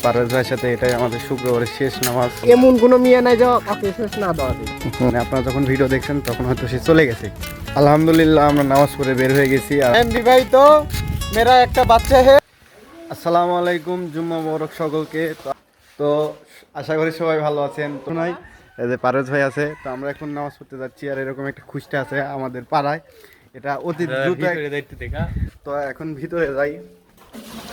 পারভেজ ভাইয়ের সাথে এটাই আমাদের শুক্রবারের শেষ নামাজ। এমন কোনো মেয়ে নাই যে ওকে শেষ না দেওয়া যায়। মানে আপনারা যখন ভিডিও দেখছেন তখন হয়তো সে চলে গেছে। আলহামদুলিল্লাহ আমরা নামাজ পড়ে বের হয়ে গেছি। আর আমি বিবাহিত, মেরা একটা বাচ্চা হে। আসসালামু আলাইকুম, জুম্মা মোবারক সকলকে। তো আশা করি সবাই ভালো আছেন। তো নয় এই যে পারভেজ ভাই আছে, তো আমরা এখন নামাজ পড়তে যাচ্ছি। আর এরকম একটা খুশটা আছে আমাদের পাড়ায়, এটা অতি দ্রুত। তো এখন ভিতরে যাই।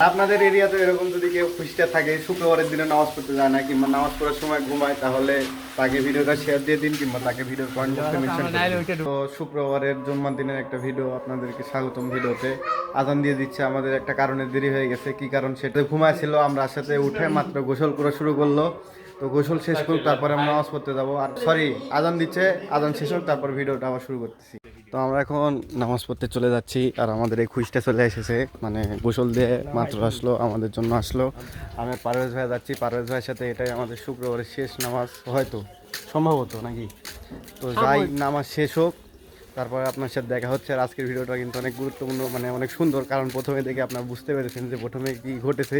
আপনাদের এরিয়াতে এরকম যদি কেউ খুশিটা থাকে শুক্রবারের দিনে নামাজ পড়তে যায় না, কিংবা নামাজ পড়ার সময় ঘুমায়, তাহলে তাকে ভিডিওটা শেয়ার দিয়ে দিন, কিংবা তাকে ভিডিওর পয়েন্ট করতে মেনশন করুন। তো শুক্রবারের জন্মদিনের একটা ভিডিও, আপনাদেরকে স্বাগতম ভিডিওতে। আজান দিয়ে দিচ্ছে, আমাদের একটা কারণে দেরি হয়ে গেছে। কি কারণ সেটা ঘুমাইছিল, আমরা সাথে উঠে মাত্র গোসল করা শুরু করলো। তো গোসল শেষ করুক, তারপরে আমরা নামাজ পড়তে যাবো। আর সরি, আজান দিচ্ছে, আজান শেষ হোক, তারপর ভিডিওটা আবার শুরু করতেছি। তো আমরা এখন নামাজ পড়তে চলে যাচ্ছি। আর আমাদের এই খুঁজটা চলে এসেছে, মানে গোসল দিয়ে মাত্র আসলো, আমাদের জন্য আসলো। আমি পারভেজ ভাই যাচ্ছি, পারভেজ ভাইয়ের সাথে এটাই আমাদের শুক্রবারের শেষ নামাজ, হয়তো সম্ভবত নাকি। তো যাই, নামাজ শেষ হোক, তারপরে আপনার সাথে দেখা হচ্ছে। আর আজকের ভিডিওটা কিন্তু অনেক গুরুত্বপূর্ণ, মানে অনেক সুন্দর, কারণ প্রথমে দেখে আপনারা বুঝতে পেরেছেন যে প্রথমে কি ঘটেছে।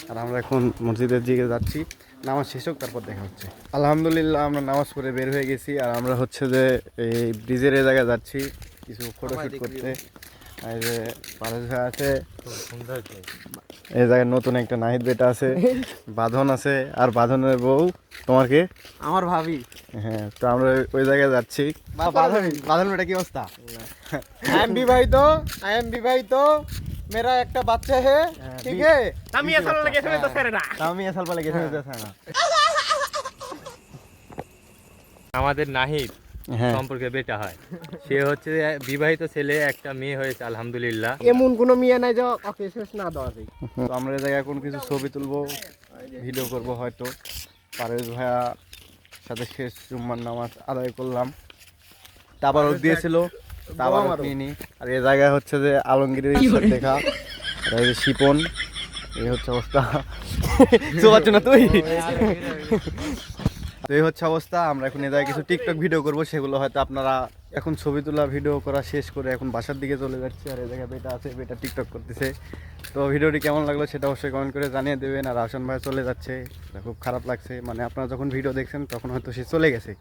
আর আমরা এখন মসজিদের দিকে যাচ্ছি, নামাজ শেষ হোক, তারপর দেখা হচ্ছে। আলহামদুলিল্লাহ আমরা নামাজ পড়ে বের হয়ে গেছি। আর আমরা হচ্ছে যে এই ব্রিজের এই জায়গায় যাচ্ছি কিছু ফটোশ্যুট করতে। এই যে পারভেজ ভাই আছে, এই জায়গায় নতুন একটা নাহিদ বেটা আছে, বাঁধন আছে, আর বাঁধনের বউ তোমার কে? আমার ভাবি। হ্যাঁ, তো আমরা ওই জায়গায় যাচ্ছি। বাঁধন বেটা কি অবস্থা? আই এম বিবাহিত, মেরা একটা বাচ্চা হে। ঠিক হে, আমি আসল লাগে শুনে তো ছেড়ে না। আমি এসাল পালে গেছে না। আমাদের নাহিদ হ্যাঁ, সম্পর্কে বেটা হয়, সে হচ্ছে বিবাহিত ছেলে, একটা মেয়ে হয়েছে আলহামদুলিল্লাহ। এমন কোনো মেয়ে নাই যে ওকে শেষ না দেওয়া যায়। তো আমরা এই জায়গায় এখন কিছু ছবি তুলবো, ভিডিও করব হয়তো। পারভেজ ভাইয়া সাথে শেষ জুম্মার নামাজ আদায় করলাম, তারপর দিয়েছিল, তারপর নিয়ে। আর এই জায়গায় হচ্ছে যে আলমগীরের ইচ্ছার দেখা, আর এই যে শিপন, এই হচ্ছে অবস্থা। চোবাচ্ছ না তুই? তো এই হচ্ছে অবস্থা। আমরা এখন এই জায়গায় কিছু টিকটক ভিডিও করব, সেগুলো হয়তো আপনারা এখন ছবি তোলা ভিডিও করা শেষ করে এখন বাসার দিকে চলে যাচ্ছি। আর এই জায়গায় বেটা আছে, বেটা টিকটক করতেছে। তো ভিডিওটি কেমন লাগলো সেটা অবশ্যই কমেন্ট করে জানিয়ে দেবেন। আর আসান ভাই চলে যাচ্ছে, খুব খারাপ লাগছে, মানে আপনারা যখন ভিডিও দেখছেন তখন হয়তো সে চলে গেছে।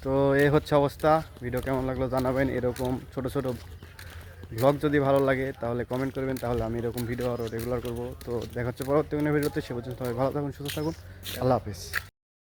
তো এই হচ্ছে অবস্থা। ভিডিও কেমন লাগলো জানাবেন। এরকম ছোট ছোট ব্লগ যদি ভালো লাগে তাহলে কমেন্ট করবেন, তাহলে আমি এরকম ভিডিও আরও রেগুলার করব। তো দেখা হচ্ছে পরবর্তী কোনো ভিডিওতে। সে পর্যন্ত সবাই ভালো থাকুন, সুস্থ থাকুন, আল্লাহ হাফিজ।